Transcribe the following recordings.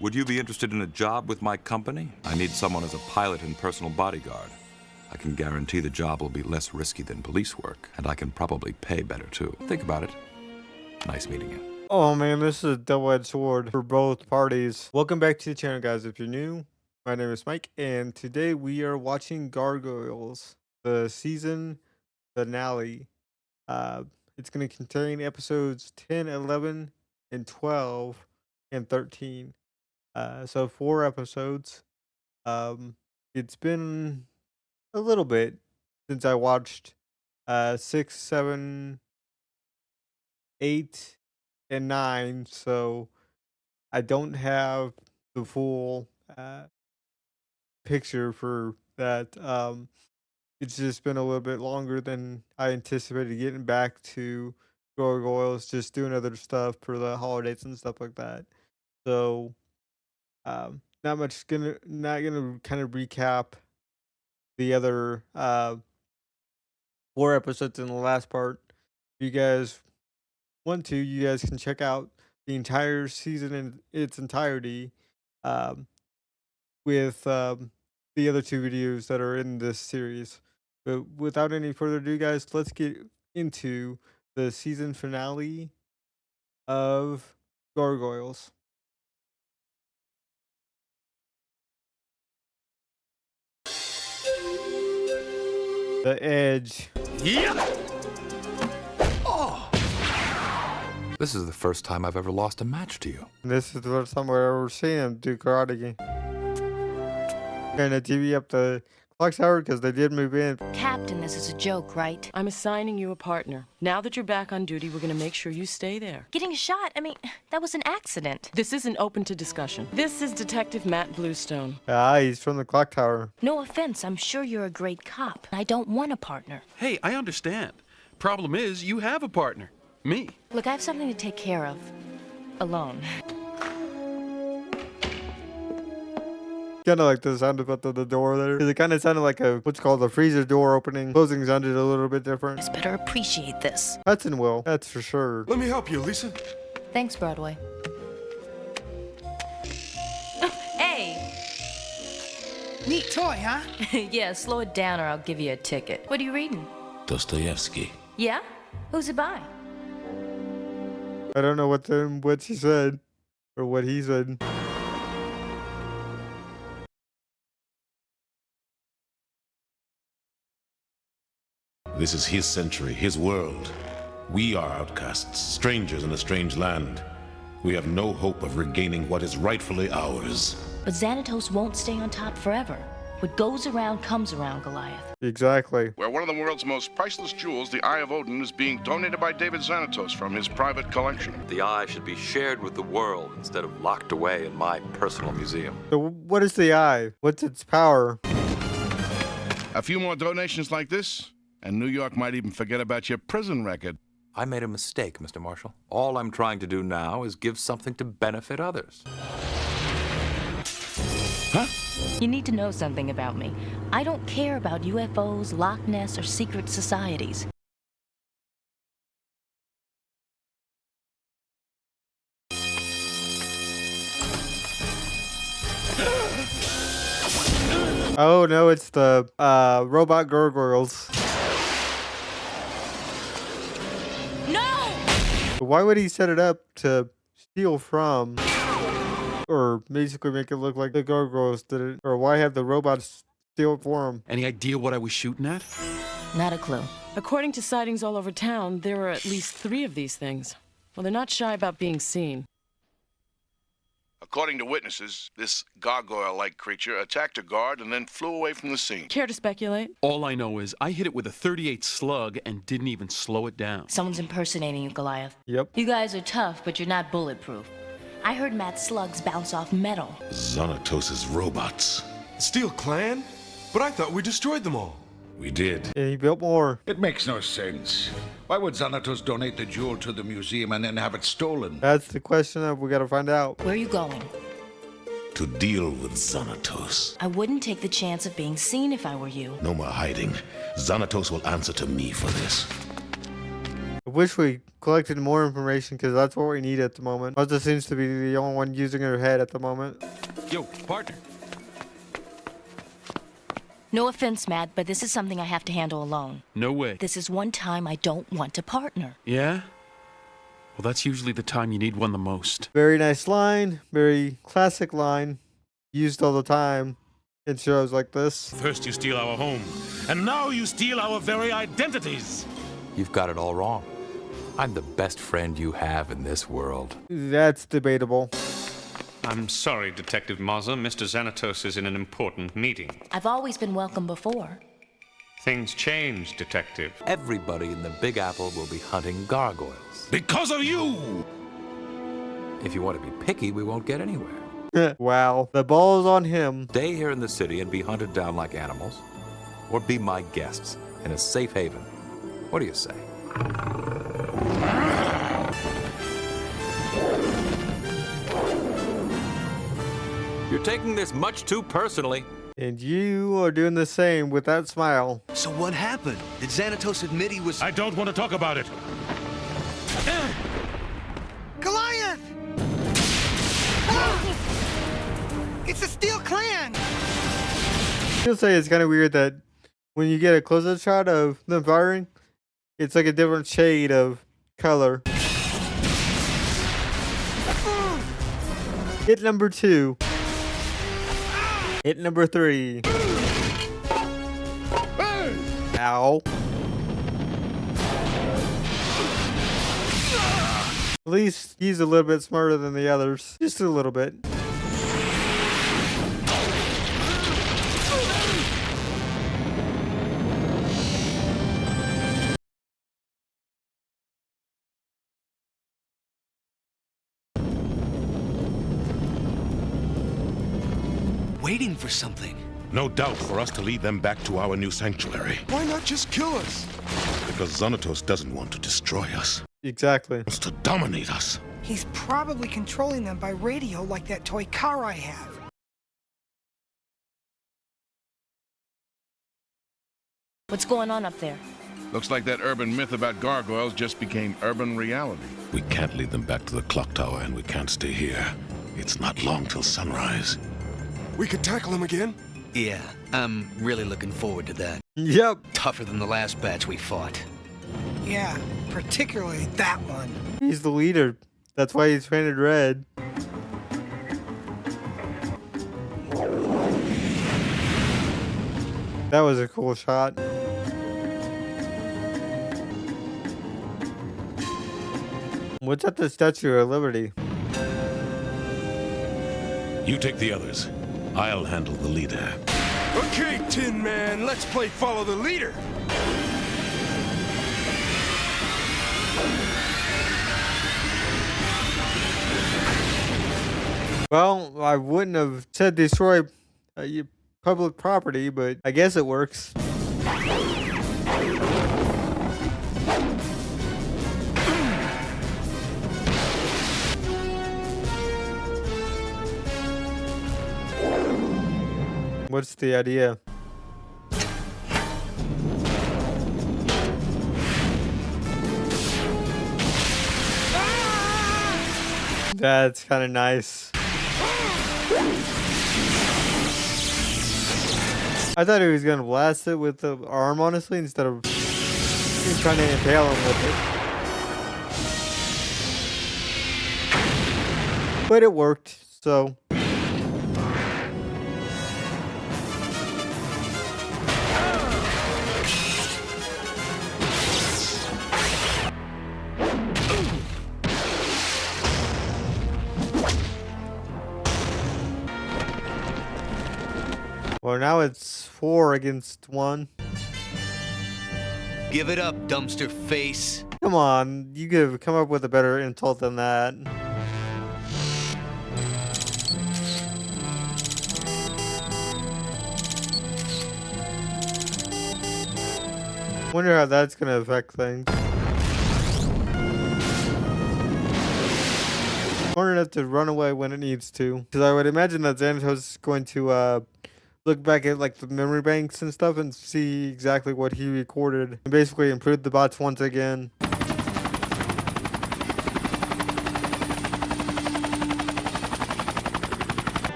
Would you be interested in a job with my company? I need someone as a pilot and personal bodyguard. I can guarantee the job will be less risky than police work, and I can probably pay better too. Think about it. Nice meeting you. Oh man, this is a double-edged sword for both parties. Welcome back to the channel, guys. If you're new, my name is Mike, and today we are watching Gargoyles, the season finale. It's going to contain episodes 10, 11, and 12, and 13. So 4 episodes. It's been a little bit since I watched 6, 7, 8, and 9, so I don't have the full picture for that. It's just been a little bit longer than I anticipated getting back to Gargoyles, just doing other stuff for the holidays and stuff like that. So not gonna kind of recap the other 4 episodes in the last part. If you guys want to, you guys can check out the entire season in its entirety with the other 2 videos that are in this series. But without any further ado, guys, let's get into the season finale of Gargoyles. The Edge. Yeah! Oh! This is the first time I've ever lost a match to you. This is the first time I've ever seen him do karate. Gonna TV up the clock tower because they did move in. Captain, this is a joke, right? I'm assigning you a partner. Now that you're back on duty, we're gonna make sure you stay there. Getting shot? I mean, that was an accident. This isn't open to discussion. This is Detective Matt Bluestone. He's from the clock tower. No offense, I'm sure you're a great cop. I don't want a partner. Hey, I understand. Problem is, you have a partner. Me. Look, I have something to take care of. Alone. Kind of like the sound effect of the door there. 'Cause it kind of sounded like what's called a freezer door opening. Closing sounded a little bit different. Just better appreciate this. Hudson will, that's for sure. Let me help you, Lisa. Thanks, Broadway. Hey! Neat toy, huh? Yeah, slow it down or I'll give you a ticket. What are you reading? Dostoevsky. Yeah? Who's it by? I don't know what she said or what he said. This is his century, his world. We are outcasts, strangers in a strange land. We have no hope of regaining what is rightfully ours. But Xanatos won't stay on top forever. What goes around comes around, Goliath. Exactly. Where one of the world's most priceless jewels, the Eye of Odin, is being donated by David Xanatos from his private collection. The eye should be shared with the world instead of locked away in my personal museum. So what is the eye? What's its power? A few more donations like this, and New York might even forget about your prison record. I made a mistake, Mr. Marshall. All I'm trying to do now is give something to benefit others. Huh? You need to know something about me. I don't care about UFOs, Loch Ness, or secret societies. Oh no, it's the robot gargoyles. No! Why would he set it up to steal from? Or basically make it look like the gargoyles did it? Or why have the robots steal it for him? Any idea what I was shooting at? Not a clue. According to sightings all over town, there are at least 3 of these things. Well, they're not shy about being seen. According to witnesses, this gargoyle-like creature attacked a guard and then flew away from the scene. Care to speculate? All I know is I hit it with a .38 slug and didn't even slow it down. Someone's impersonating you, Goliath. Yep. You guys are tough, but you're not bulletproof. I heard Matt's slugs bounce off metal. Xanatos' robots. Steel Clan? But I thought we destroyed them all. We did. And he built more. It makes no sense. Why would Xanatos donate the jewel to the museum and then have it stolen? That's the question that we gotta find out. Where are you going? To deal with Xanatos. I wouldn't take the chance of being seen if I were you. No more hiding. Xanatos will answer to me for this. I wish we collected more information because that's what we need at the moment. Martha seems to be the only one using her head at the moment. Yo, partner. No offense, Matt, but this is something I have to handle alone. No way. This is one time I don't want a partner. Yeah? Well, that's usually the time you need one the most. Very nice line. Very classic line. Used all the time in shows like this. First you steal our home, and now you steal our very identities. You've got it all wrong. I'm the best friend you have in this world. That's debatable. I'm sorry, Detective Mazza. Mr. Xanatos is in an important meeting. I've always been welcome before. Things change, Detective. Everybody in the Big Apple will be hunting gargoyles. Because of you! If you want to be picky, we won't get anywhere. Wow. The ball's on him. Stay here in the city and be hunted down like animals, or be my guests in a safe haven. What do you say? You're taking this much too personally. And you are doing the same with that smile. So what happened? Did Xanatos admit he was... I don't want to talk about it. Goliath! It's a Steel Clan! I'll say it's kind of weird that when you get a close-up shot of them firing, it's like a different shade of color. Hit number 2. Hit number 3. Ow. At least he's a little bit smarter than the others. Just a little bit. waiting for something. No doubt for us to lead them back to our new sanctuary. Why not just kill us? Because Xanatos doesn't want to destroy us. Exactly. He wants to dominate us. He's probably controlling them by radio like that toy car I have. What's going on up there? Looks like that urban myth about gargoyles just became urban reality. We can't lead them back to the clock tower, and we can't stay here. It's not long till sunrise. We could tackle him again? Yeah, I'm really looking forward to that. Yep. Tougher than the last batch we fought. Yeah, particularly that one. He's the leader. That's why he's painted red. That was a cool shot. What's at the Statue of Liberty? You take the others. I'll handle the leader. Okay, Tin Man, let's play follow the leader. Well, I wouldn't have said destroy public property, but I guess it works. What's the idea? That's kind of nice. I thought he was gonna blast it with the arm, honestly, instead of trying to impale him with it. But it worked, so. Well, now it's 4 against 1. Give it up, dumpster face. Come on, you could have come up with a better insult than that. Wonder how that's gonna affect things. Corner enough to run away when it needs to, because I would imagine that Xanatos is going to look back at like the memory banks and stuff and see exactly what he recorded and basically improve the bots once again.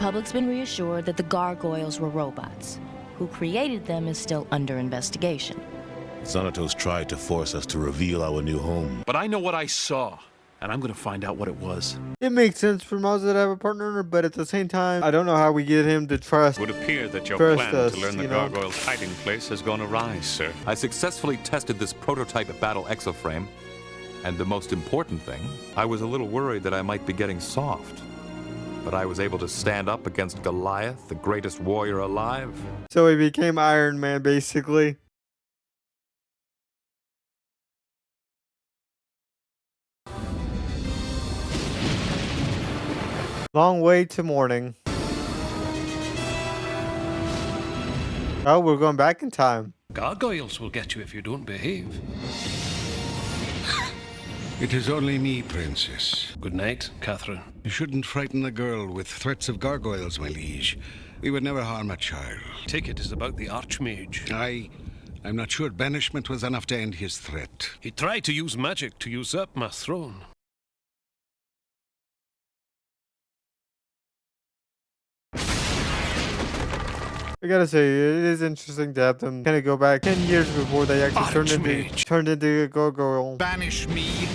public's been reassured that the Gargoyles were robots. Who created them is still under investigation. Xanatos tried to force us to reveal our new home. But I know what I saw, and I'm gonna find out what it was. It makes sense for Mazda to have a partner, but at the same time, I don't know how we get him to trust. It would appear that your Trust plan us, to learn the you know? Gargoyles' hiding place has gone awry, sir. I successfully tested this prototype battle exoframe, and the most important thing, I was a little worried that I might be getting soft. But I was able to stand up against Goliath, the greatest warrior alive. So he became Iron Man, basically. Long way to morning. Oh, we're going back in time. Gargoyles will get you if you don't behave. It is only me, Princess. Good night, Catherine. You shouldn't frighten a girl with threats of gargoyles, my liege. We would never harm a child. Ticket is about the Archmage. I'm not sure banishment was enough to end his threat. He tried to use magic to usurp my throne. I gotta say, it is interesting to have them kind of go back 10 years before they actually turned into a gargoyle. Banish me.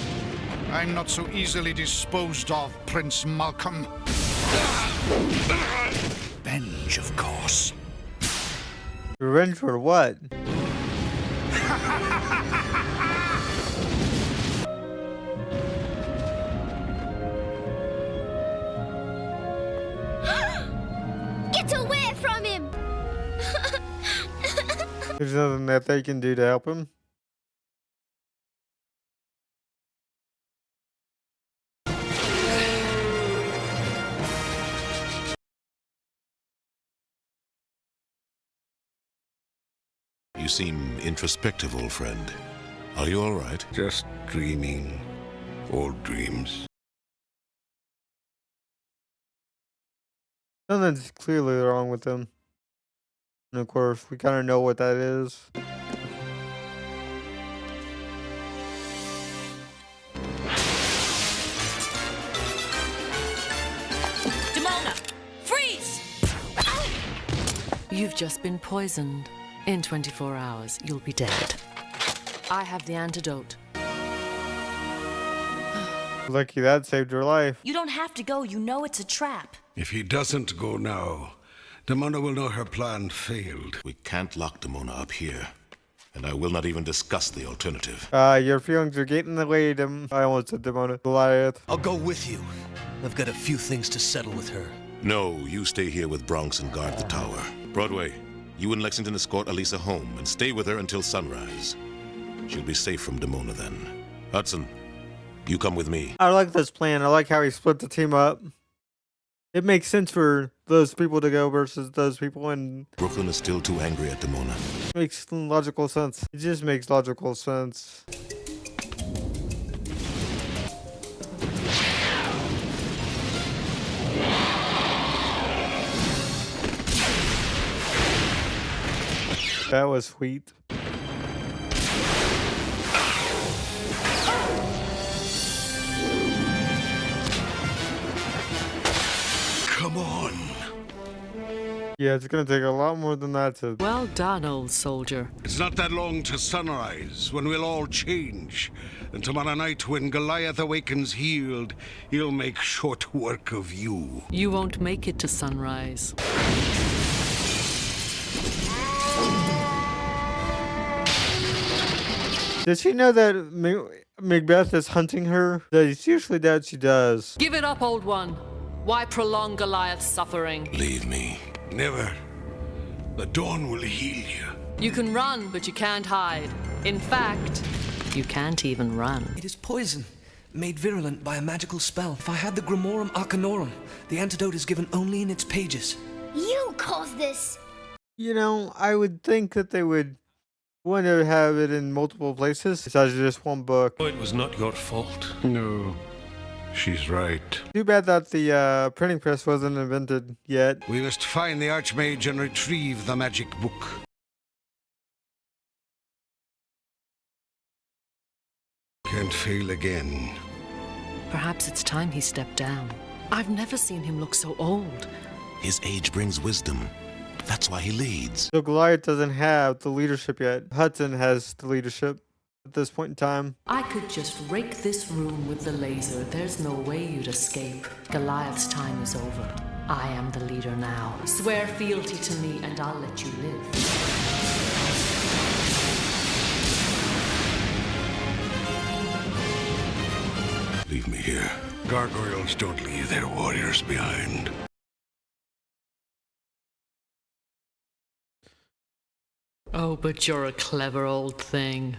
I'm not so easily disposed of, Prince Malcolm. Revenge, of course. Revenge for what? Get away from him! There's nothing that they can do to help him. You seem introspective, old friend. Are you all right? Just dreaming. Old dreams. Something's clearly wrong with them. And of course, we kind of know what that is. Demona, freeze! You've just been poisoned. In 24 hours, you'll be dead. I have the antidote. Lucky that saved her life. You don't have to go. You know it's a trap. If he doesn't go now, Demona will know her plan failed. We can't lock Demona up here. And I will not even discuss the alternative. Your feelings are getting in the way, I almost said Demona. Goliath. I'll go with you. I've got a few things to settle with her. No, you stay here with Bronx and guard the tower. Broadway, you and Lexington escort Elisa home and stay with her until sunrise. She'll be safe from Demona then. Hudson, you come with me. I like this plan. I like how he split the team up. It makes sense for those people to go versus those people, and Brooklyn is still too angry at Demona. makes logical sense. It just makes logical sense. That was sweet. Come on. Yeah, it's gonna take a lot more than that to... Well done, old soldier. It's not that long to sunrise, when we'll all change. And tomorrow night, when Goliath awakens healed, he'll make short work of you. You won't make it to sunrise. Does she know that Macbeth is hunting her? That seriously doubt she does. Give it up, old one. Why prolong Goliath's suffering? Leave me. Never. The dawn will heal you. You can run, but you can't hide. In fact, you can't even run. It is poison, made virulent by a magical spell. If I had the Grimorum Arcanorum, the antidote is given only in its pages. You caused this! You know, I would think that they would want to have it in multiple places besides just one book. Oh, it was not your fault. No. She's right. Too bad that the printing press wasn't invented yet. We must find the Archmage and retrieve the magic book. Can't fail again. Perhaps it's time he stepped down. I've never seen him look so old. His age brings wisdom. That's why he leads. So Goliath doesn't have the leadership yet. Hudson has the leadership at this point in time. I could just rake this room with the laser. There's no way you'd escape. Goliath's time is over. I am the leader now. Swear fealty to me and I'll let you live. Leave me here. Gargoyles don't leave their warriors behind. Oh, but you're a clever old thing.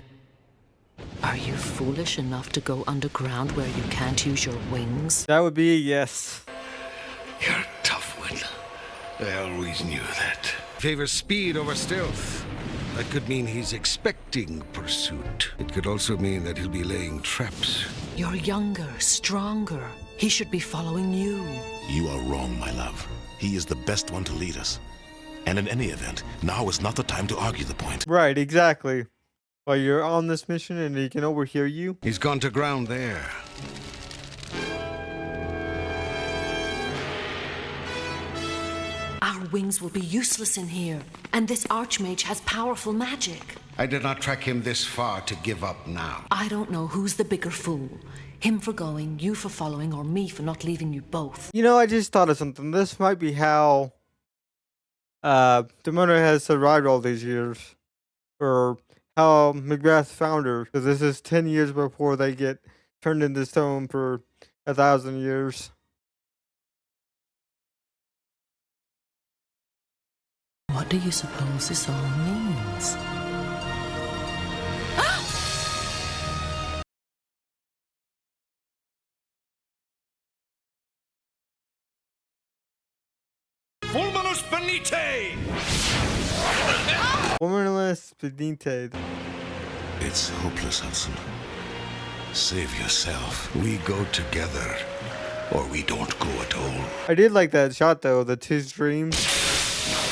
Are you foolish enough to go underground where you can't use your wings? That would be a yes. You're a tough one. I always knew that. Favors speed over stealth. That could mean he's expecting pursuit. It could also mean that he'll be laying traps. You're younger, stronger. He should be following you. You are wrong, my love. He is the best one to lead us. And in any event, now is not the time to argue the point. Right, exactly. While you're on this mission and he can overhear you. He's gone to ground there. Our wings will be useless in here. And this archmage has powerful magic. I did not track him this far to give up now. I don't know who's the bigger fool. Him for going, you for following, or me for not leaving you both. You know, I just thought of something. This might be how Demona has survived all these years. Or how Macbeth found her. Because this is 10 years before they get turned into stone for 1,000 years. What do you suppose this all means? Fulminus Benite! Womanless Benite. It's hopeless, Hudson. Save yourself. We go together, or we don't go at all. I did like that shot though, the two streams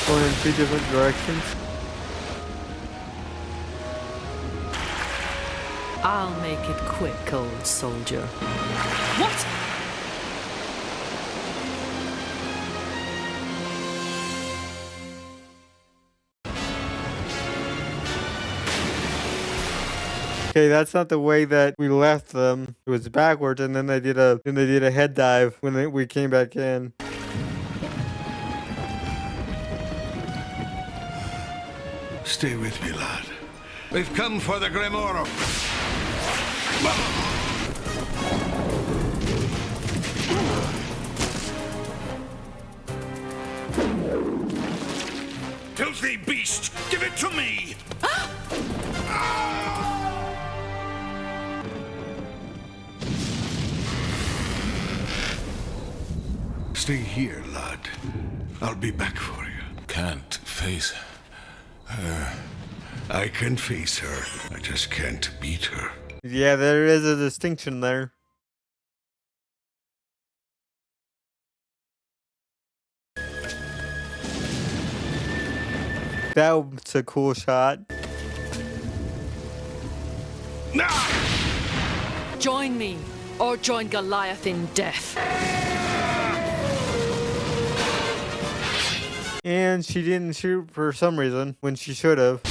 going in two different directions. I'll make it quick, old soldier. What? Okay, that's not the way that we left them. It was backwards, and then they did a head dive when we came back in. Stay with me, lad. We've come for the Grimorum. Filthy beast! Give it to me! Stay here, lad. I'll be back for you. Can't face her. I can face her. I just can't beat her. Yeah, there is a distinction there. That was a cool shot. Join me, or join Goliath in death. And she didn't shoot for some reason when she should have.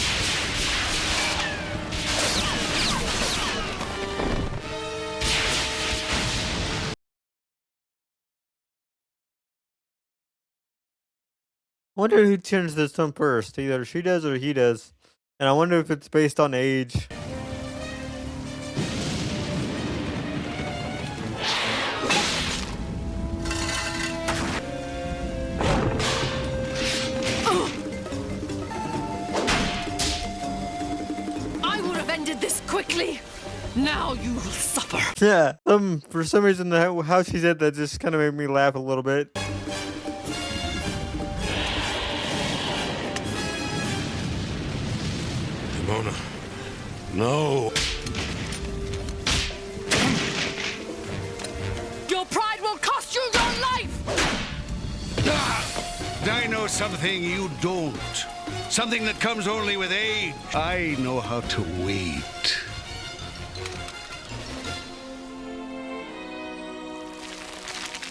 I wonder who turns this on first. Either she does or he does. And I wonder if it's based on age. I would have ended this quickly. Now you will suffer. Yeah, for some reason, how she said that just kind of made me laugh a little bit. Demona. No. Your pride will cost you your life! I know something you don't. Something that comes only with age. I know how to wait.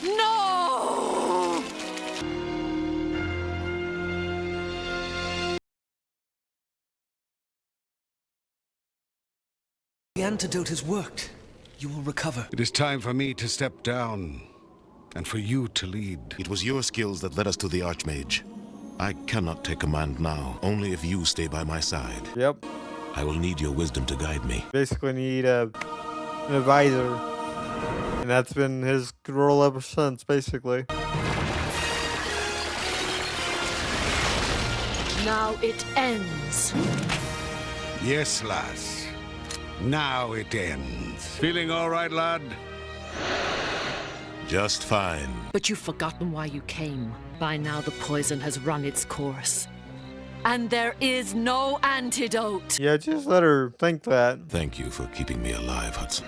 No! antidote has worked. You will recover. It is time for me to step down, and for you to lead. It was your skills that led us to the Archmage. I cannot take command now, only if you stay by my side. Yep. I will need your wisdom to guide me. Basically need an advisor. And that's been his role ever since, basically. Now it ends. Yes, lass. Now it ends. Feeling all right, lad? Just fine. But you've forgotten why you came. By now the poison has run its course. And there is no antidote. Yeah, just let her think that. Thank you for keeping me alive, Hudson.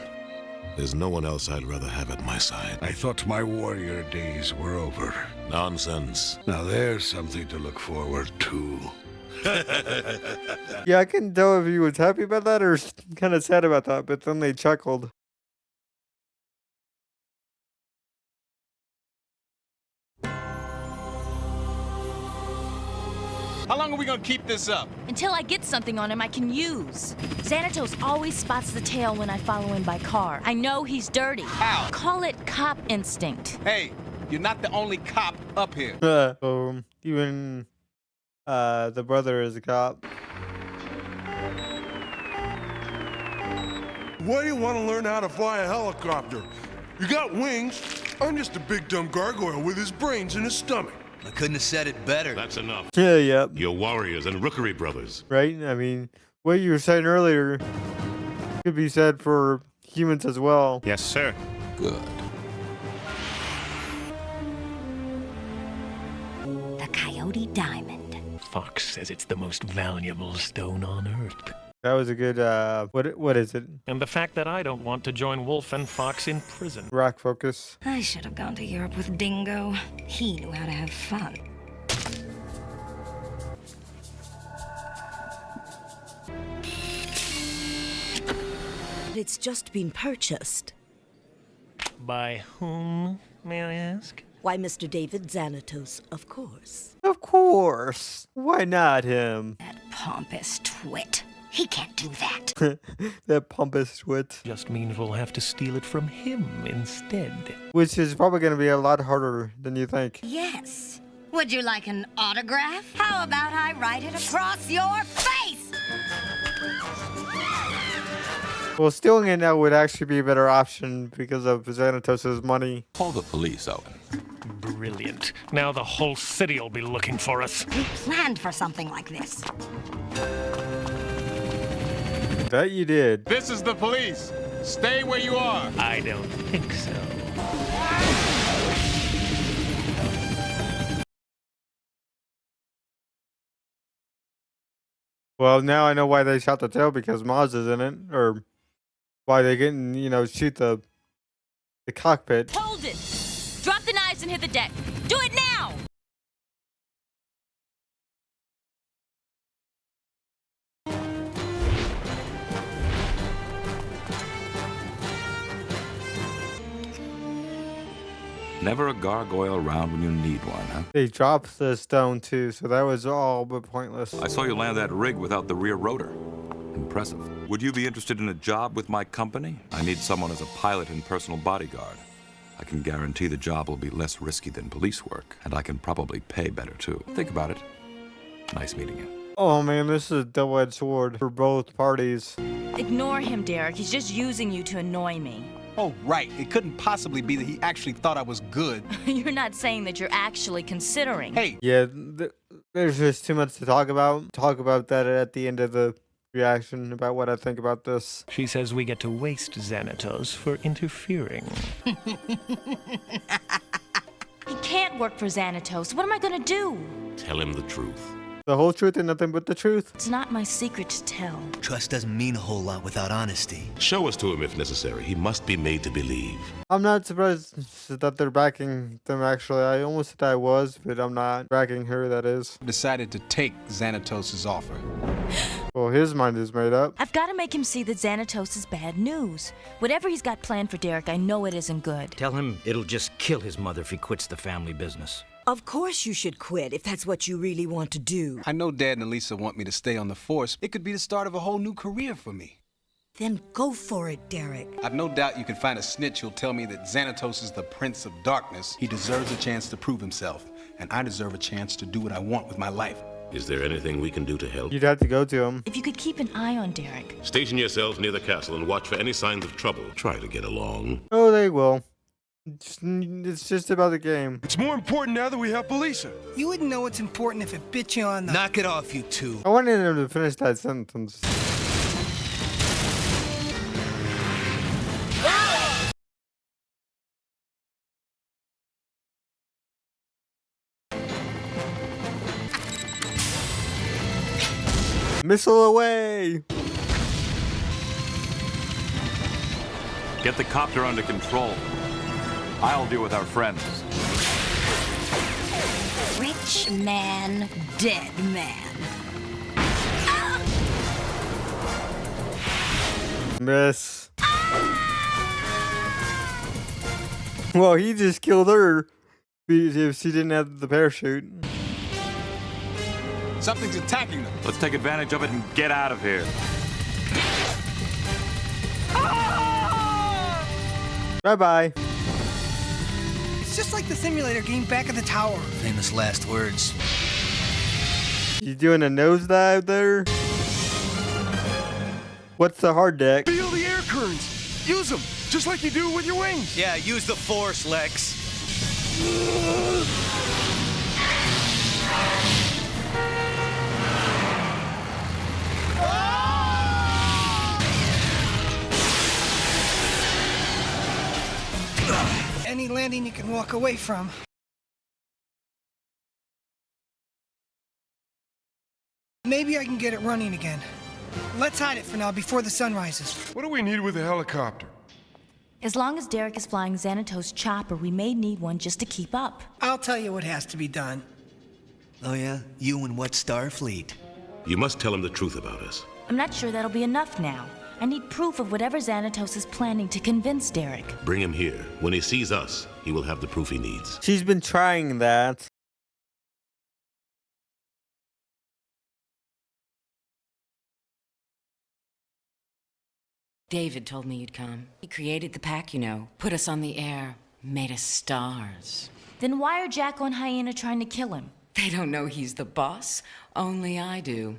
There's no one else I'd rather have at my side. I thought my warrior days were over. Nonsense. Now there's something to look forward to. Yeah, I couldn't tell if he was happy about that or kind of sad about that, but then they chuckled. How long are we gonna keep this up? Until I get something on him I can use. Xanatos always spots the tail when I follow him by car. I know he's dirty. How? Call it cop instinct. Hey, you're not the only cop up here. Even the brother is a cop. Why do you want to learn how to fly a helicopter? You got wings. I'm just a big dumb gargoyle with his brains in his stomach. I couldn't have said it better. That's enough. Yeah, yep. You're warriors and rookery brothers. Right? I mean, what you were saying earlier could be said for humans as well. Yes, sir. Good. The Coyote Diamond. Fox says it's the most valuable stone on Earth. That was a good, what is it? And the fact that I don't want to join Wolf and Fox in prison. Rock focus. I should have gone to Europe with Dingo. He knew how to have fun. It's just been purchased. By whom, may I ask? Why, Mr. David Xanatos, of course. Of course. Why not him? That pompous twit. He can't do that. That pompous twit. Just means we'll have to steal it from him instead. Which is probably going to be a lot harder than you think. Yes. Would you like an autograph? How about I write it across your face? Well, stealing it now would actually be a better option because of Xanatos' money. Call the police, Owen. Brilliant. Now the whole city will be looking for us. We planned for something like this. That you did. This is the police. Stay where you are. I don't think so. Well, now I know why they shot the tail, because Maz is in it, or why they didn't, shoot the cockpit. Hold it! Drop the knives and hit the deck. Do it now! Never a gargoyle around when you need one, huh? They dropped the stone too, so that was all but pointless. I saw you land that rig without the rear rotor. Impressive. Would you be interested in a job with my company? I need someone as a pilot and personal bodyguard. I can guarantee the job will be less risky than police work, and I can probably pay better too. Think about it. Nice meeting you. Oh man, this is a double-edged sword for both parties. Ignore him, Derek. He's just using you to annoy me. Oh, right. It couldn't possibly be that he actually thought I was good. You're not saying that you're actually considering. Hey. Yeah, there's just too much to talk about. Talk about that at the end of the reaction about what I think about this. She says we get to waste Xanatos for interfering. He can't work for Xanatos. What am I gonna do? Tell him the truth. The whole truth and nothing but the truth? It's not my secret to tell. Trust doesn't mean a whole lot without honesty. Show us to him if necessary. He must be made to believe. I'm not surprised that they're backing them, actually. I almost said I was, but I'm not backing her, that is. Decided to take Xanatos' offer. Well, his mind is made up. I've got to make him see that Xanatos is bad news. Whatever he's got planned for Derek, I know it isn't good. Tell him it'll just kill his mother if he quits the family business. Of course you should quit if that's what you really want to do. I know Dad and Elisa want me to stay on the force. It could be the start of a whole new career for me. Then go for it, Derek. I've no doubt you can find a snitch who'll tell me that Xanatos is the Prince of Darkness. He deserves a chance to prove himself, and I deserve a chance to do what I want with my life. Is there anything we can do to help? You'd have to go to him. If you could keep an eye on Derek. Station yourselves near the castle and watch for any signs of trouble. Try to get along. Oh, they will. It's just about the game. It's more important now that we have Belisa. You wouldn't know what's important if it bit you on the... Knock it off, you two. I wanted him to finish that sentence. Missile away! Get the copter under control. I'll deal with our friends. Rich man, dead man. Miss. Well, he just killed her if she didn't have the parachute. Something's attacking them. Let's take advantage of it and get out of here. Bye-bye. It's just like the simulator game back at the tower. Famous last words. You doing a nosedive there? What's the hard deck? Feel the air currents. Use them, just like you do with your wings. Yeah, use the force, Lex. Any landing you can walk away from. Maybe I can get it running again. Let's hide it for now before the sun rises. What do we need with a helicopter? As long as Derek is flying Xanatos' chopper, we may need one just to keep up. I'll tell you what has to be done. Oh yeah? You and what Starfleet? You must tell him the truth about us. I'm not sure that'll be enough now. I need proof of whatever Xanatos is planning to convince Derek. Bring him here. When he sees us, he will have the proof he needs. She's been trying that. David told me you'd come. He created the pack, you know. Put us on the air. Made us stars. Then why are Jackal and Hyena trying to kill him? They don't know he's the boss. Only I do.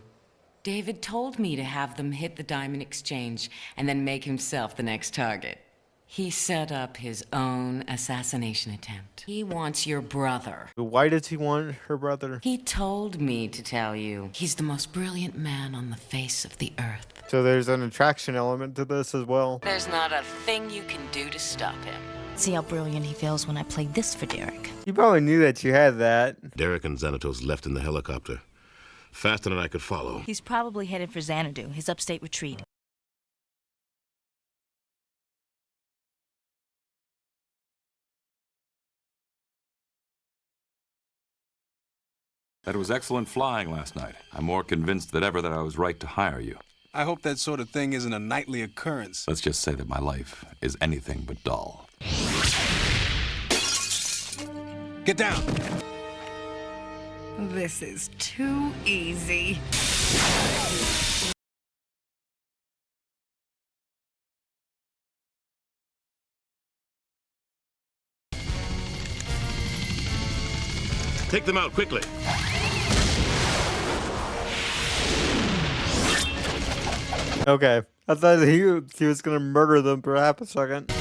David told me to have them hit the Diamond Exchange and then make himself the next target. He set up his own assassination attempt. He wants your brother. Why does he want her brother? He told me to tell you. He's the most brilliant man on the face of the earth. So there's an attraction element to this as well. There's not a thing you can do to stop him. See how brilliant he feels when I play this for Derek. You probably knew that you had that. Derek and Xanatos left in the helicopter. Faster than I could follow. He's probably headed for Xanadu, his upstate retreat. That was excellent flying last night. I'm more convinced than ever that I was right to hire you. I hope that sort of thing isn't a nightly occurrence. Let's just say that my life is anything but dull. Get down! This is too easy. Take them out, quickly. Okay. I thought he was gonna murder them for half a second.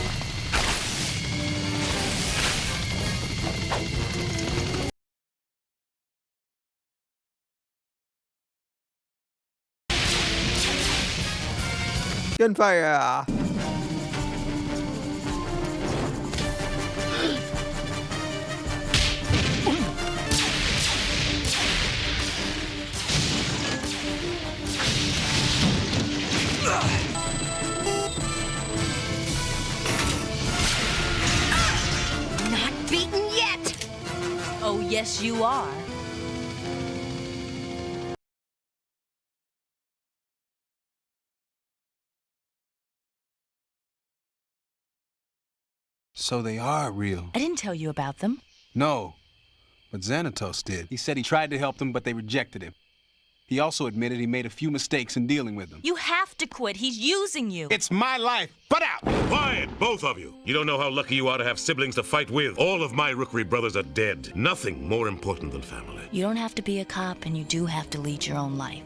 Gunfire! Not beaten yet! Oh, yes, you are. So they are real. I didn't tell you about them. No, but Xanatos did. He said he tried to help them, but they rejected him. He also admitted he made a few mistakes in dealing with them. You have to quit. He's using you. It's my life. Butt out! Quiet, both of you. You don't know how lucky you are to have siblings to fight with. All of my rookery brothers are dead. Nothing more important than family. You don't have to be a cop, and you do have to lead your own life.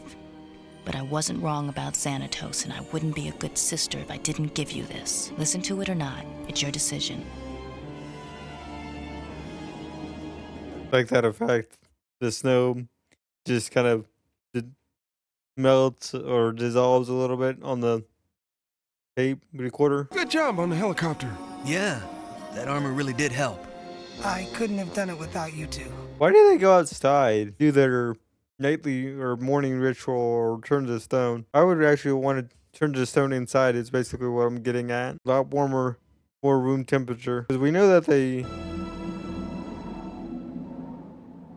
But I wasn't wrong about Xanatos, and I wouldn't be a good sister if I didn't give you this. Listen to it or not, it's your decision. Like that effect. The snow just kind of melts or dissolves a little bit on the tape recorder. Good job on the helicopter. Yeah, that armor really did help. I couldn't have done it without you two. Why do they go outside, do their nightly or morning ritual or turn to stone? I would actually want to turn to stone inside is basically what I'm getting at. A lot warmer, more room temperature. Because we know that they...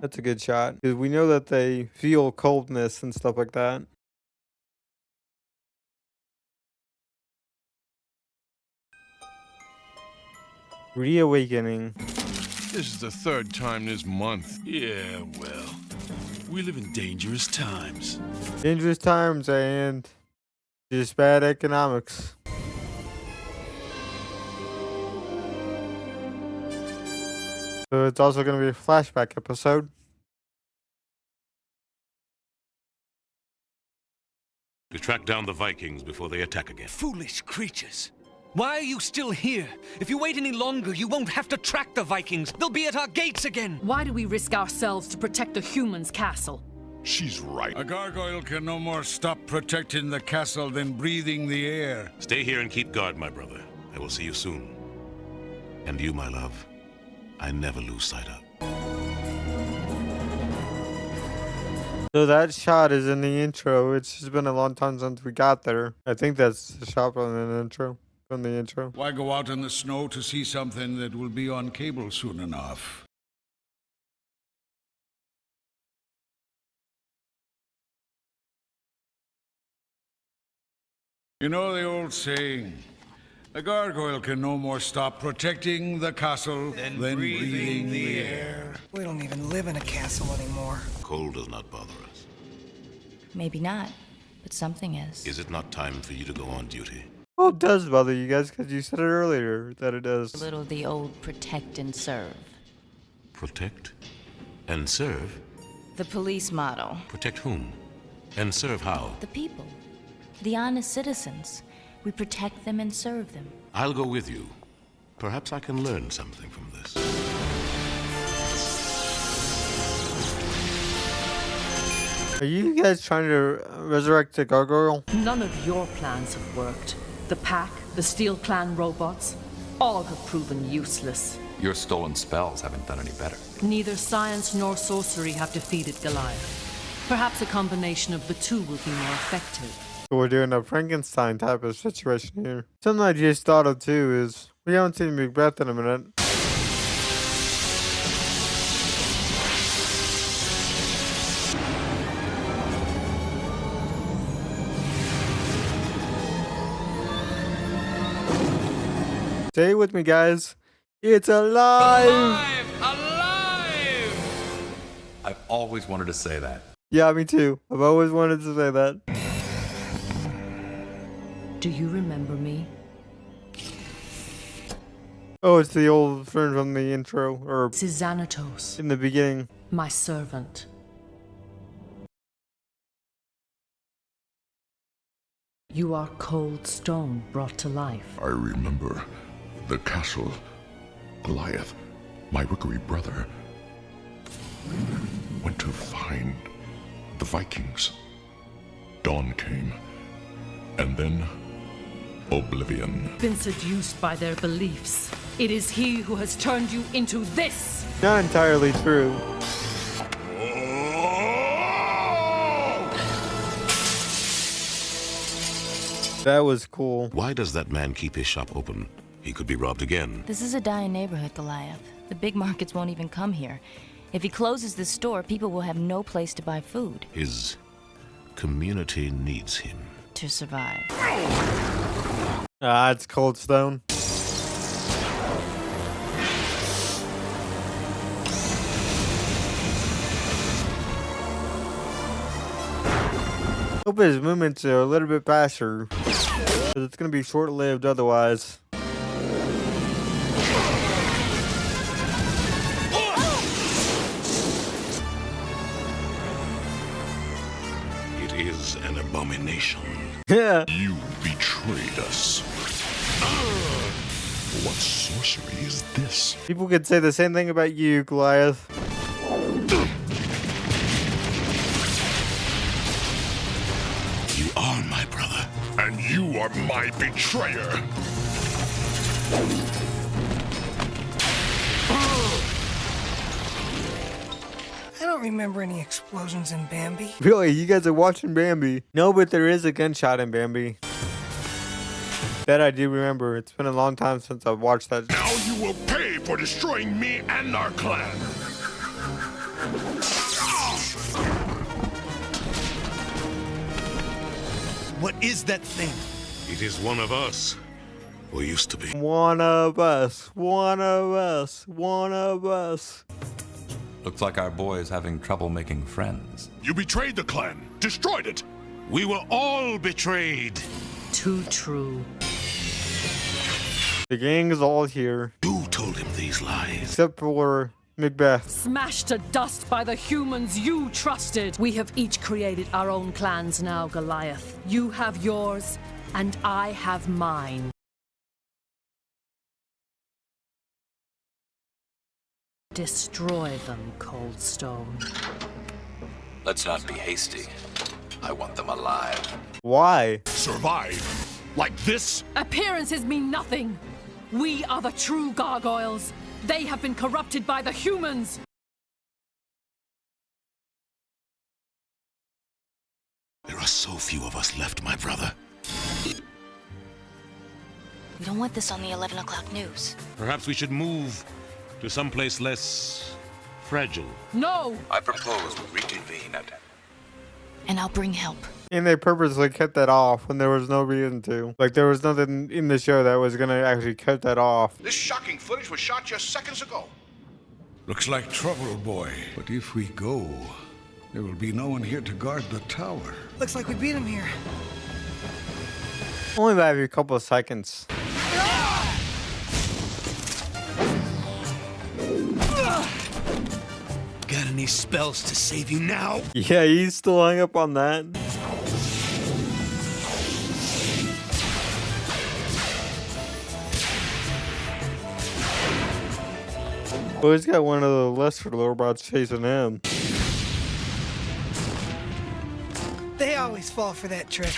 That's a good shot. Because we know that they feel coldness and stuff like that. Reawakening. This is the third time this month. Yeah, well, we live in dangerous times. Dangerous times and just bad economics. So it's also going to be a flashback episode. To track down the Vikings before they attack again. Foolish creatures. Why are you still here? If you wait any longer, you won't have to track the Vikings. They'll be at our gates again. Why do we risk ourselves to protect the humans' castle? She's right. A gargoyle can no more stop protecting the castle than breathing the air. Stay here and keep guard, my brother. I will see you soon. And you, my love, I never lose sight of. So that shot is in the intro. It's just been a long time since we got there. I think that's the shot from the intro. From the intro. Why go out in the snow to see something that will be on cable soon enough? You know the old saying, a gargoyle can no more stop protecting the castle than breathing the air. We don't even live in a castle anymore. Cold does not bother us. Maybe not, but something is. Is it not time for you to go on duty? Oh, it does bother you guys because you said it earlier that it does. A little the old protect and serve. Protect and serve? The police motto. Protect whom? And serve how? The people. The honest citizens. We protect them and serve them. I'll go with you. Perhaps I can learn something from this. Are you guys trying to resurrect the gargoyle? None of your plans have worked. The Pack, the Steel Clan robots, all have proven useless. Your stolen spells haven't done any better. Neither science nor sorcery have defeated Goliath. Perhaps a combination of the two will be more effective. So we're doing a Frankenstein type of situation here. Something I just thought of too is we haven't seen Macbeth in a minute. Stay with me, guys. It's alive! Alive! I've always wanted to say that. Yeah, me too. I've always wanted to say that. Do you remember me? Oh, it's the old friend from the intro, or This is Xanatos, in the beginning. my servant. You are cold stone brought to life. I remember the castle, Goliath, my rookery brother, went to find the Vikings. Dawn came, and then oblivion. Been seduced by their beliefs. It is he who has turned you into this. Not entirely true. That was cool. Why does that man keep his shop open? He could be robbed again. This is a dying neighborhood, Goliath. The big markets won't even come here. If he closes this store, people will have no place to buy food. His community needs him. To survive. Ah, it's Cold Stone. Hope his movements are a little bit faster, because it's gonna be short-lived otherwise. It is an abomination. Yeah. You betrayed us. What sorcery is this? People could say the same thing about you, Goliath. You are my brother. And you are my betrayer. I don't remember any explosions in Bambi. Really, you guys are watching Bambi? No, but there is a gunshot in Bambi. That I do remember. It's been a long time since I've watched that. Now you will pay for destroying me and our clan. What is that thing? It is one of us. Or used to be. One of us. One of us. One of us. Looks like our boy is having trouble making friends. You betrayed the clan, destroyed it. We were all betrayed. Too true. The gang is all here. Who told him these lies? Except for Macbeth. Smashed to dust by the humans you trusted. We have each created our own clans now, Goliath. You have yours, and I have mine. Destroy them, Cold Stone. Let's not be hasty. I want them alive. Why? Survive? Like this? Appearances mean nothing. We are the true gargoyles. They have been corrupted by the humans. There are so few of us left, my brother. We don't want this on the 11 o'clock news. Perhaps we should move to someplace less fragile. No! I propose we reconvene And I'll bring help. And they purposely cut that off when there was no reason to. Like, there was nothing in the show that was gonna actually cut that off. This shocking footage was shot just seconds ago. Looks like trouble, boy. But if we go, there will be no one here to guard the tower. Looks like we beat him here. Only by a couple of seconds. Got any spells to save you now? Yeah, he's still hung up on that. Well, he's got one of the lesser robots chasing him. They always fall for that trick.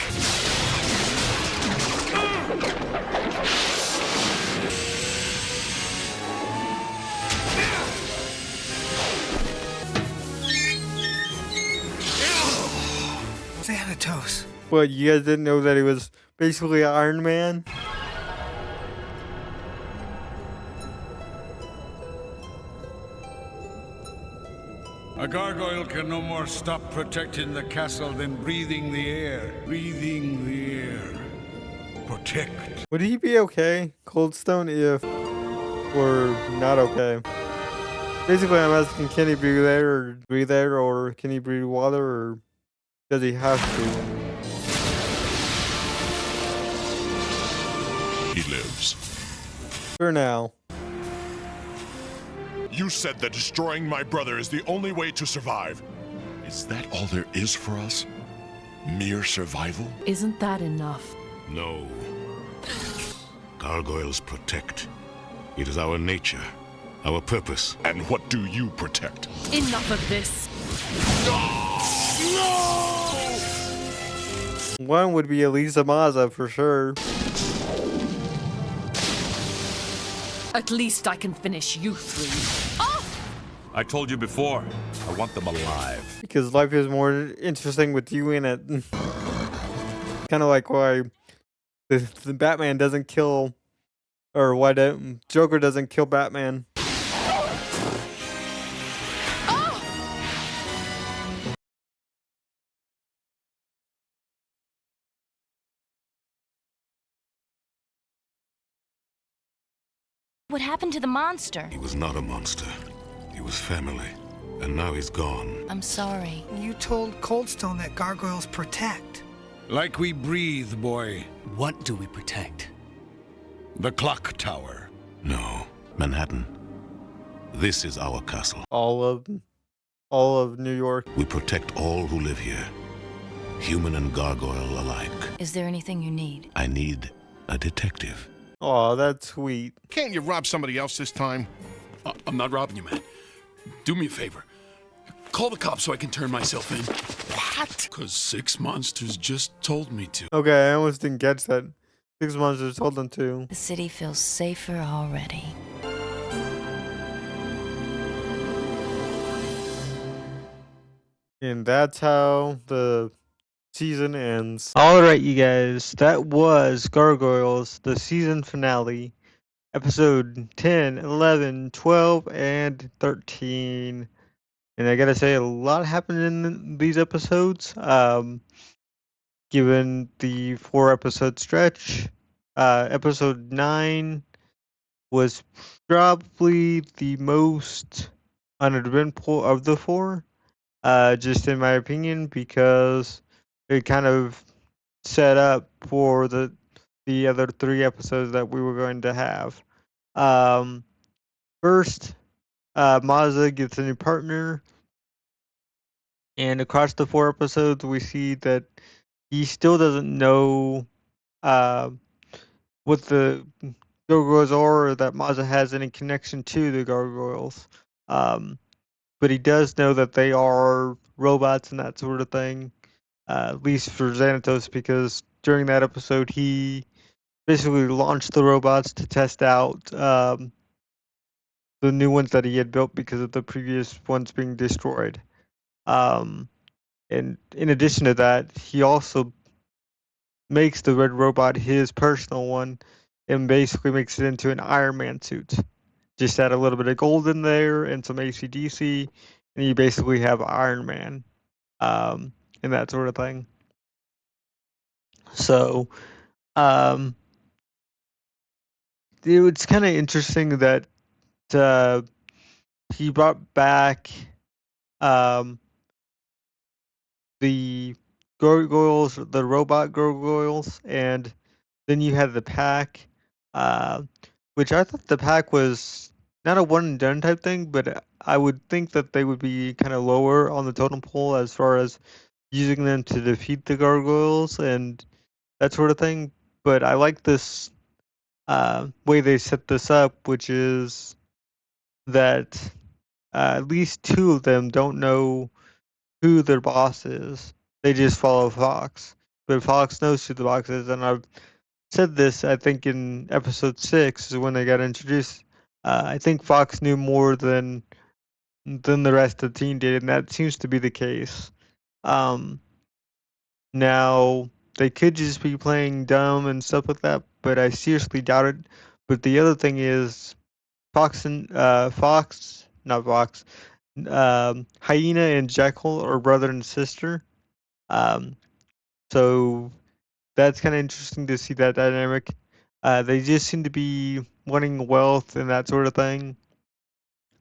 Xanatos. What, you guys didn't know that he was basically Iron Man? A gargoyle can no more stop protecting the castle than breathing the air. Breathing the air. Protect. Would he be okay, Coldstone, if we're not okay? Basically, I'm asking, can he breathe air, or can he breathe water, or does he have to? He lives. For now. You said that destroying my brother is the only way to survive. Is that all there is for us? Mere survival? Isn't that enough? No. Gargoyles protect. It is our nature, our purpose. And what do you protect? Enough of this. One would be Elisa Maza for sure. At least I can finish you three. Oh! I told you before, I want them alive. Because life is more interesting with you in it. Kind of like why the Batman doesn't kill, or why the Joker doesn't kill Batman. What happened to the monster? He was not a monster. He was family. And now he's gone. I'm sorry. You told Coldstone that gargoyles protect. Like we breathe, boy. What do we protect? The clock tower. No, Manhattan. This is our castle. All of New York. We protect all who live here, human and gargoyle alike. Is there anything you need? I need a detective. Oh, that's sweet. Can't you rob somebody else this time? I'm not robbing you, man. Do me a favor. Call the cops so I can turn myself in. What? Because 6 monsters just told me to. Okay, I almost didn't catch that. 6 monsters told them to. The city feels safer already. And that's how the season ends. Alright, you guys, that was Gargoyles, the season finale. Episode 10, 11, 12, and 13. And I gotta say, a lot happened in these episodes. Given the 4-episode stretch. Episode 9 was probably the most uneventful of the 4. Just in my opinion, because it kind of set up for the other 3 episodes that we were going to have. First, Mazda gets a new partner, and across the 4 episodes, we see that he still doesn't know what the gargoyles are, or that Mazda has any connection to the gargoyles. But he does know that they are robots and that sort of thing, at least for Xanatos, because during that episode, he basically launched the robots to test out the new ones that he had built because of the previous ones being destroyed. And in addition to that, he also makes the red robot his personal one and basically makes it into an Iron Man suit. Just add a little bit of gold in there and some AC/DC, and you basically have Iron Man, and that sort of thing. So, it's kind of interesting that he brought back the gargoyles, the robot gargoyles, and then you had the pack, which I thought the pack was not a one and done type thing, but I would think that they would be kind of lower on the totem pole as far as using them to defeat the gargoyles and that sort of thing. But I like this way they set this up, which is that at least 2 of them don't know who their boss is. They just follow Fox. But Fox knows who the boss is, and I've said this, I think, in episode 6 is when they got introduced. I think Fox knew more than the rest of the team did, and that seems to be the case. Now, they could just be playing dumb and stuff like that, but I seriously doubt it. But the other thing is, Hyena and Jekyll are brother and sister. So that's kind of interesting to see that dynamic. They just seem to be wanting wealth and that sort of thing.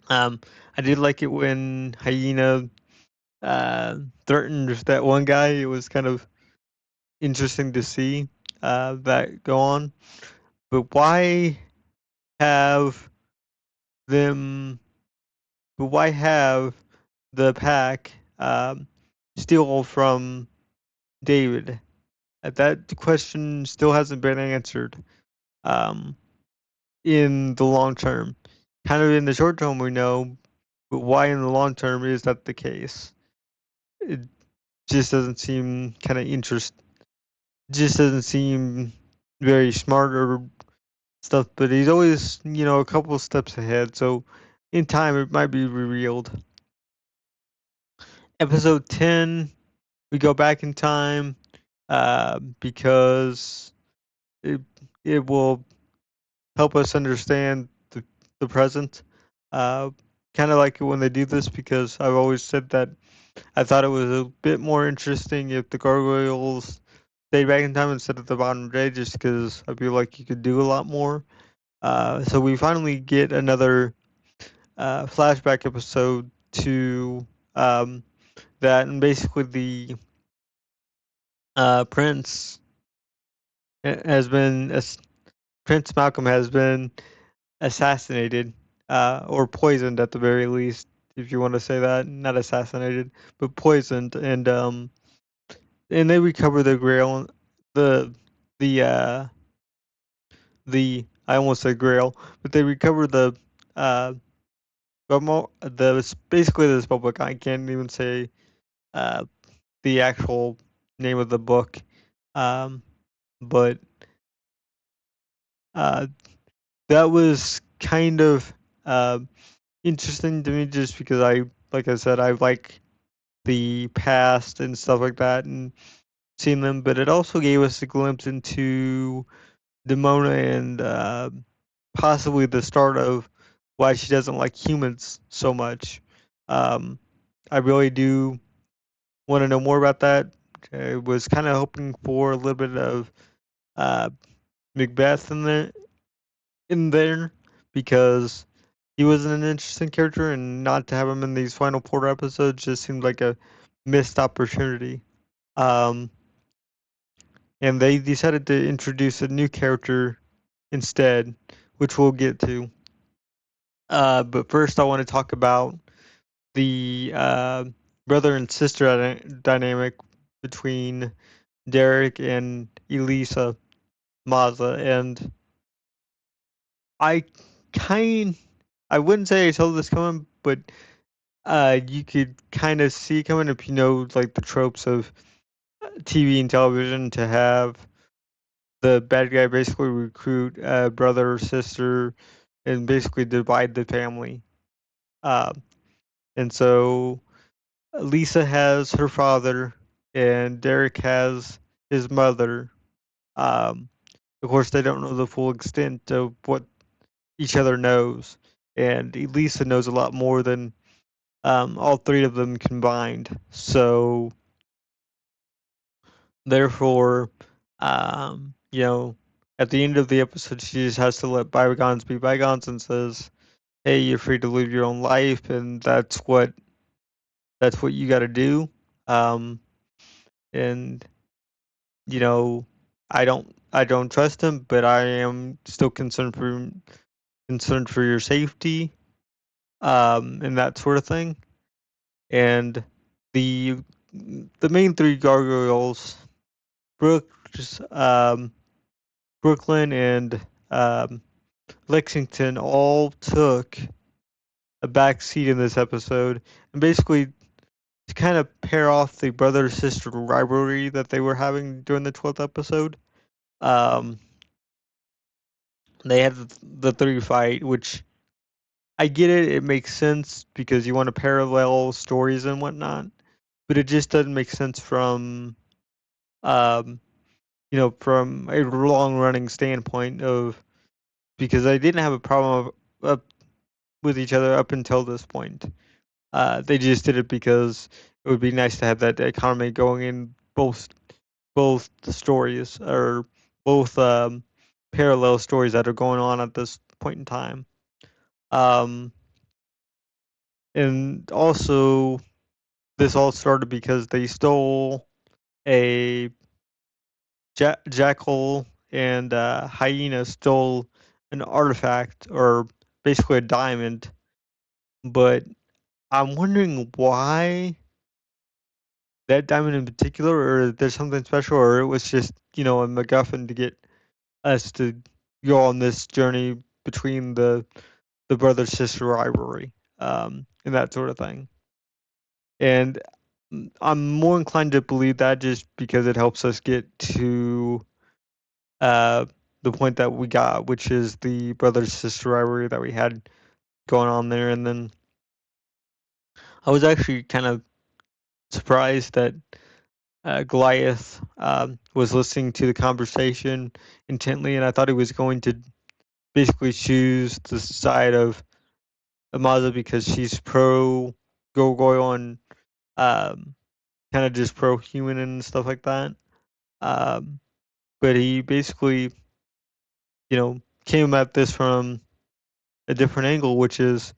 I did like it when Hyena threatened that one guy. It was kind of interesting to see that go on. But why have them? But why have the pack steal from David? That question still hasn't been answered in the long term. Kind of in the short term, we know, but why in the long term is that the case? It just doesn't seem kind of just doesn't seem very smart or stuff, but he's always, a couple steps ahead, so in time it might be revealed. Episode 10, we go back in time because it will help us understand the present. Kind of like it when they do this, because I've always said that I thought it was a bit more interesting if the gargoyles stayed back in time instead of the modern day, just because I feel like you could do a lot more. So we finally get another flashback episode to that, and basically the prince has been Prince Malcolm has been assassinated, or poisoned at the very least, if you want to say that. Not assassinated, but poisoned, and they recover the Grail, the the uh I almost said Grail, but they recover the uh basically this book. I can't even say uh the actual name of the book, um, but uh that was kind of interesting to me, just because like I said, I like the past and stuff like that, and seeing them, but it also gave us a glimpse into Demona, and possibly the start of why she doesn't like humans so much. Um, I really do want to know more about that. I was kind of hoping for a little bit of uh, Macbeth in there, because he was an interesting character, and not to have him in these final 4 episodes just seemed like a missed opportunity. Um, and they decided to introduce a new character instead, which we'll get to. But first, I want to talk about the brother and sister dynamic between Derek and Elisa Maza, and I kind I wouldn't say I saw this coming, but you could kind of see coming if you know like the tropes of TV and television, to have the bad guy basically recruit a brother or sister and basically divide the family. Um, and so Lisa has her father, and Derek has his mother. Um, of course, they don't know the full extent of what each other knows, and Lisa knows a lot more than all three of them combined. So, therefore, at the end of the episode, she just has to let bygones be bygones, and says, "Hey, you're free to live your own life, and that's what you got to do." Um, and I don't trust him, but I am still concerned for your safety, and that sort of thing. And the the main three gargoyles, Brooks, Brooklyn, and um, Lexington, all took a back seat in this episode, and basically to kind of pair off the brother sister rivalry that they were having during the 12th episode. Um, they had the three fight, which I get it. It makes sense because you want to parallel stories and whatnot, but it just doesn't make sense um, from a long running standpoint of, because they didn't have a problem with each other up until this point. They just did it because it would be nice to have that economy going in both stories, or both parallel stories that are going on at this point in time. Um, and also, this all started because they stole a jackal, and hyena stole an artifact, or basically a diamond. But I'm wondering why that diamond in particular, or there's something special, or it was just a MacGuffin to get us to go on this journey between the brother sister rivalry, and that sort of thing. And I'm more inclined to believe that, just because it helps us get to the point that we got, which is the brother sister rivalry that we had going on there. And then I was actually kind of surprised that Goliath was listening to the conversation intently, and I thought he was going to basically choose the side of Amaza because she's pro Gargoyle, and kind of just pro human and stuff like that. Um, but he basically, came at this from a different angle, which is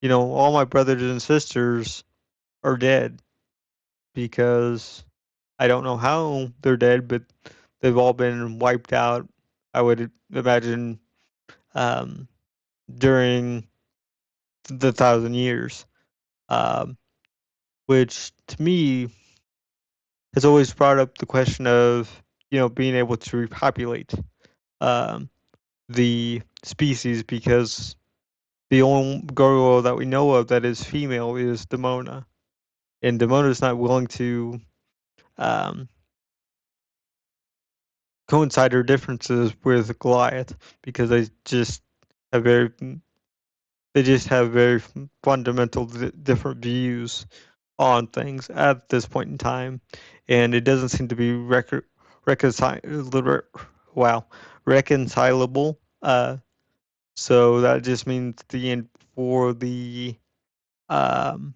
all my brothers and sisters are dead because I don't know how they're dead, but they've all been wiped out. I would imagine um, during the 1,000 years, um, which to me has always brought up the question of being able to repopulate um, the species because the only gargoyle that we know of that is female is Demona, and Demona is not willing to um, coincide her differences with Goliath because have very they just have very fundamental different views on things at this point in time, and it doesn't seem to be reconcil- wow reconcilable. So that just means the end for um,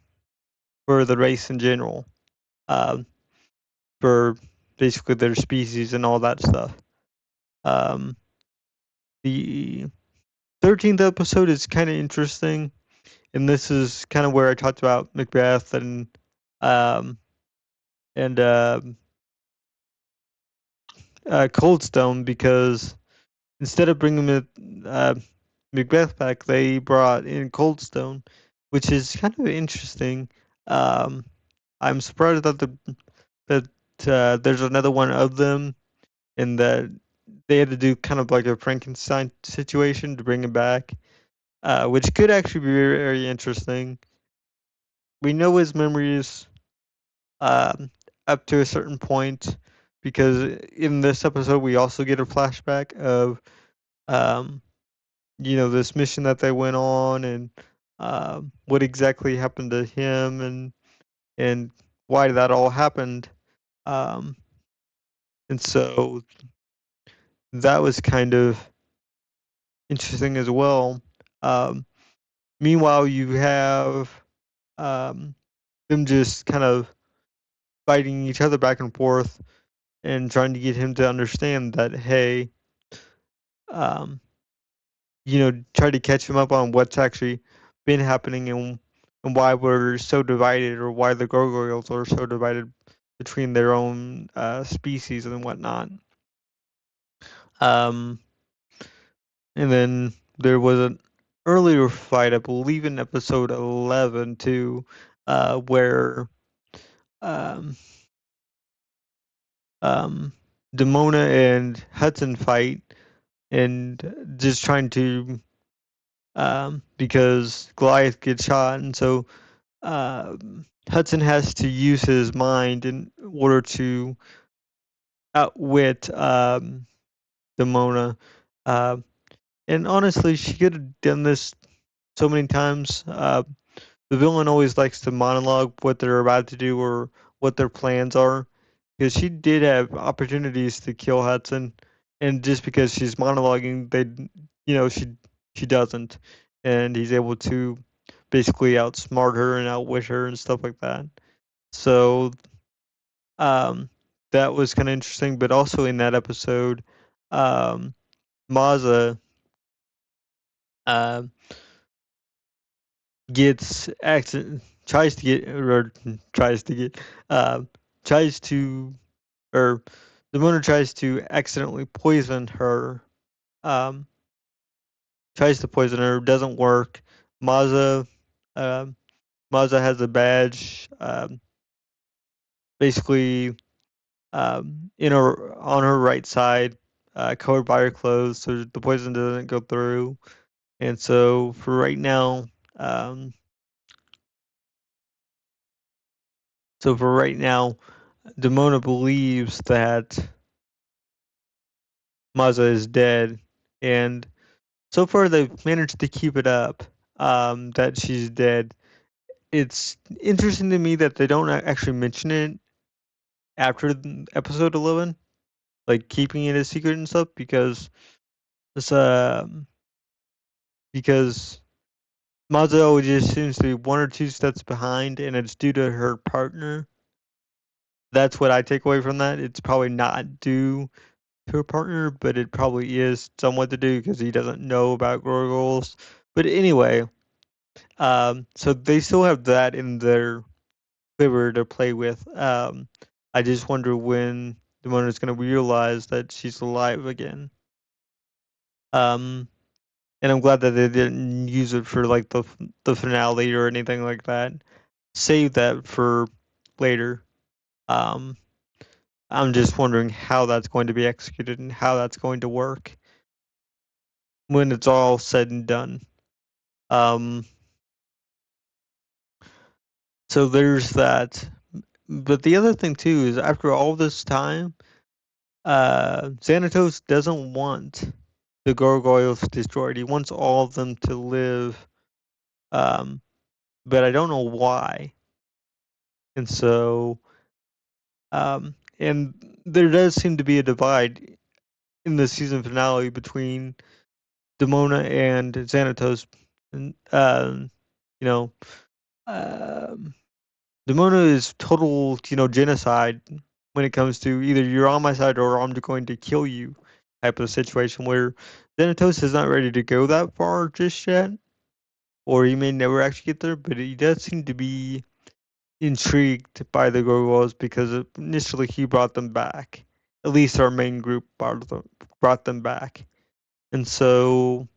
the race in general, um, for basically their species and all that stuff. Um, the 13th episode is kind of interesting, and this is kind of where I talked about Macbeth um, and Coldstone because instead of bringing Macbeth back, they brought in Coldstone, which is kind of interesting. Um, I'm surprised that there's another one of them, and that they had to do kind of like a Frankenstein situation to bring him back, which could actually be very, very interesting. We know his memories um, up to a certain point because in this episode we also get a flashback of um, this mission that they went on and what exactly happened to him and why that all happened. Um, and so that was kind of interesting as well. Um, Meanwhile, you have um, them just kind of fighting each other back and forth and trying to get him to understand that, hey, um, try to catch him up on what's actually been happening and why we're so divided or why the gargoyles are so divided between their own species and whatnot. Um, and then there was an earlier fight, I believe, in episode 11 too, where um, um, Demona and Hudson fight and just trying to because Goliath gets shot, and so Hudson has to use his mind in order to outwit Demona. Uh, and honestly, she could have done this so many times. The villain always likes to monologue what they're about to do or what their plans are, because she did have opportunities to kill Hudson, and just because she's monologuing, she doesn't, and he's able to basically outsmart her and outwit her and stuff like that. So um, that was kind of interesting. But also in that episode, um, Maza uh, gets accident tries to get or tries to get tries to or the Mona tries to accidentally poison her. Um, Tries to poison her, doesn't work. Maza um, Maza has a badge, basically in her on her right side, covered by her clothes, so the poison doesn't go through. And so for right now, um, Demona believes that Maza is dead, and so far they've managed to keep it up. That she's dead. It's interesting to me that they don't actually mention it after episode 11, like keeping it a secret and stuff, it's because Maza always just seems to be one or two steps behind, and it's due to her partner. That's what I take away from that. It's probably not due to her partner, but it probably is somewhat to do because he doesn't know about gargoyles. But anyway, So they still have that in their quiver to play with. I just wonder when Demona's going to realize that she's alive again. And I'm glad that they didn't use it for like the finale or anything like that. Save that for later. Um, I'm just wondering how that's going to be executed and how that's going to work when it's all said and done. So there's that. But the other thing too is after all this time, Xanatos doesn't want the gargoyles destroyed. He wants all of them to live. But I don't know why. And so, and there does seem to be a divide in the season finale between Demona and Xanatos. And, you know, um, Demona is total, genocide when it comes to either you're on my side or I'm going to kill you type of situation where Xanatos is not ready to go that far just yet. Or he may never actually get there, but he does seem to be intrigued by the Gargoyles because initially he brought them back. At least our main group brought them back. And so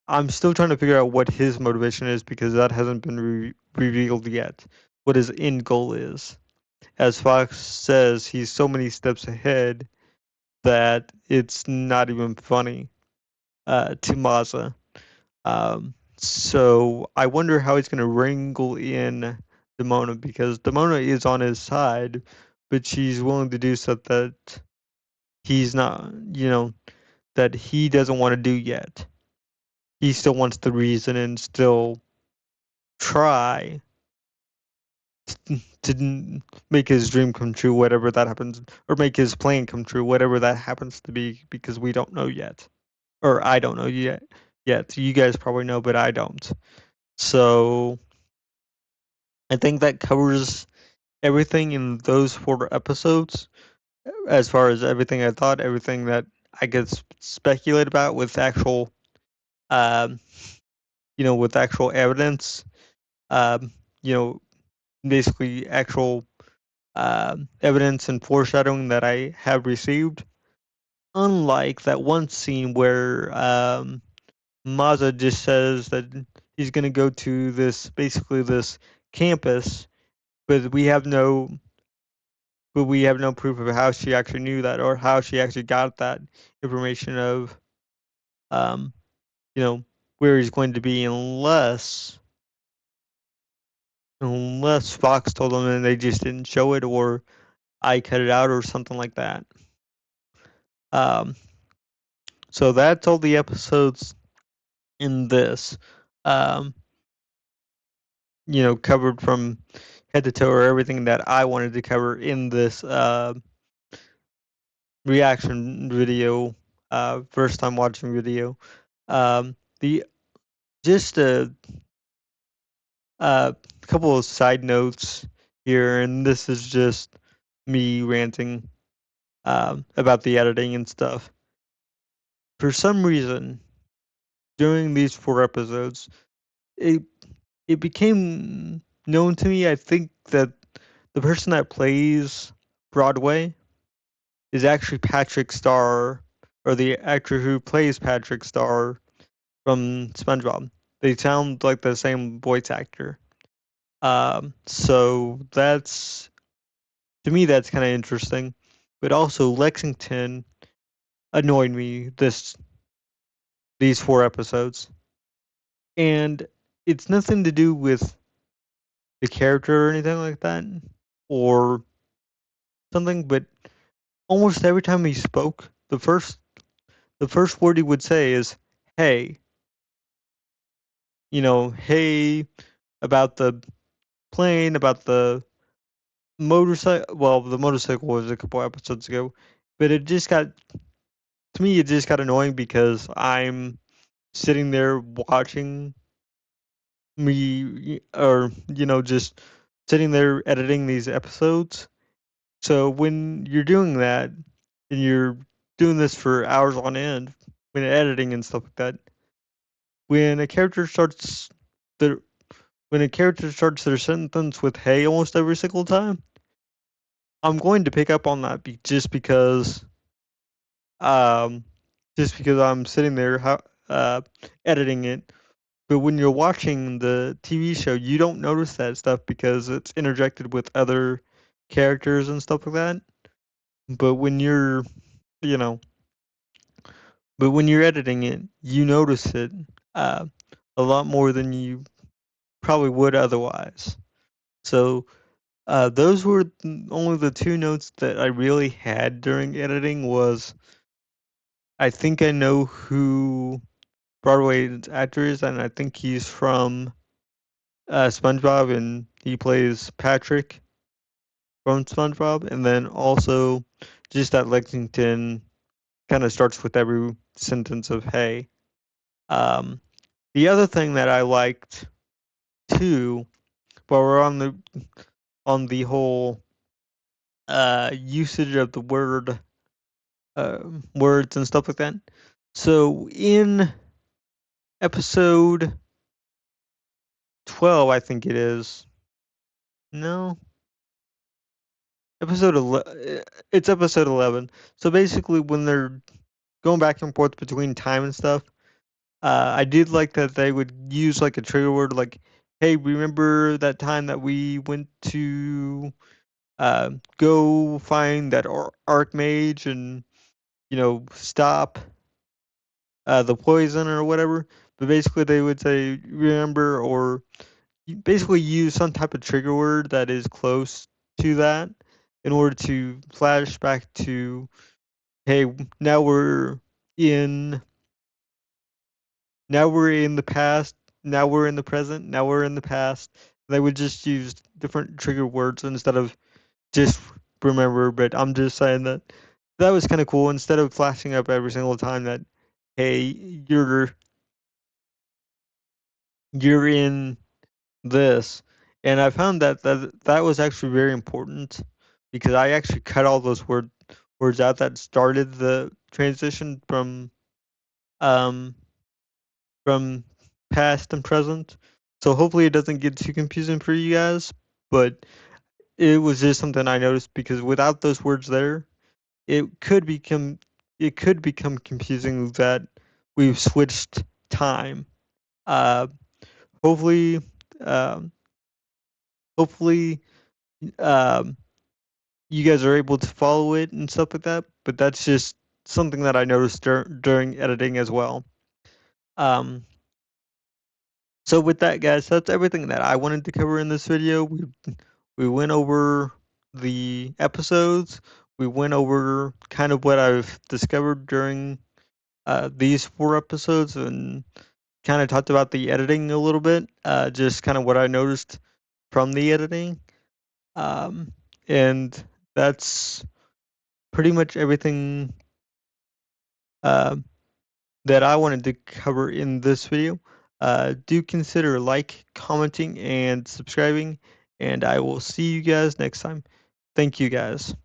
I'm still trying to figure out what his motivation is because that hasn't been revealed yet. What his end goal is. As Fox says, he's so many steps ahead that it's not even funny to Maza. So I wonder how he's going to wrangle in Demona because Demona is on his side, but she's willing to do stuff that he's not, that he doesn't want to do yet. He still wants the reason and still try to make his dream come true, whatever that happens, or make his plan come true, whatever that happens to be, because we don't know yet, or I don't know yet. You guys probably know, but I don't. So I think that covers everything in those 4 episodes, as far as everything I thought, everything that I could speculate about with actual, um, with actual evidence, um, you know, basically actual evidence and foreshadowing that I have received. Unlike that one scene where Maza just says that he's going to go to this campus, but we have no proof of how she actually knew that or how she actually got that information of, um, where he's going to be unless Fox told them and they just didn't show it or I cut it out or something like that. Um, so that's all the episodes in this. Um, covered from head to toe or everything that I wanted to cover in this reaction video, first time watching video. The just a couple of side notes here, and this is just me ranting about the editing and stuff. For some reason, during these 4 episodes, it became known to me. I think that the person that plays Broadway is actually Patrick Star, or the actor who plays Patrick Star from SpongeBob. They sound like the same voice actor. So that's, to me, that's kind of interesting. But also, Lexington annoyed me these 4 episodes, and it's nothing to do with the character or anything like that, or something. But almost every time he spoke, the first word he would say is "Hey," "Hey," about the plane, about the motorcycle. Well, the motorcycle was a couple episodes ago, but it just got to me. It just got annoying because I'm sitting there watching me, or just sitting there editing these episodes. So when you're doing that and you're doing this for hours on end, when editing and stuff like that, when a character starts when a character starts their sentence with "hey" almost every single time, I'm going to pick up on that um, just because I'm sitting there editing it. But when you're watching the TV show, you don't notice that stuff because it's interjected with other characters and stuff like that. But when you're, you know, but when you're editing it, you notice it uh, a lot more than you probably would otherwise. So those were only the two notes that I really had during editing. Was I think I know who Broadway's actor is, and I think he's from SpongeBob, and he plays Patrick from SpongeBob. And then also just that Lexington kind of starts with every sentence of "hey." Um, the other thing that I liked too, while we're on the whole usage of the words and stuff like that. So in episode 12, I think it is. No, it's episode 11. So basically, when they're going back and forth between time and stuff, I did like that they would use like a trigger word, like, "Hey, remember that time that we went to go find that Archmage and stop the poison or whatever." But basically, they would say "remember," or basically use some type of trigger word that is close to that in order to flash back to, "Hey, now we're in the past, now we're in the present, now we're in the past." They would just use different trigger words instead of just "remember." But I'm just saying that was kind of cool. Instead of flashing up every single time that, "Hey, you're in this." And I found that was actually very important because I actually cut all those words out that started the transition um from past and present. So hopefully it doesn't get too confusing for you guys, but it was just something I noticed because without those words there, it could become confusing that we've switched time. Uh, hopefully, um, hopefully, um, you guys are able to follow it and stuff like that. But that's just something that I noticed during editing as well. Um, so with that, guys, that's everything that I wanted to cover in this video. We went over the episodes. We went over kind of what I've discovered during these 4 episodes, and kind of talked about the editing a little bit, just kind of what I noticed from the editing. And that's pretty much everything that I wanted to cover in this video. Do consider commenting, and subscribing, and I will see you guys next time. Thank you, guys.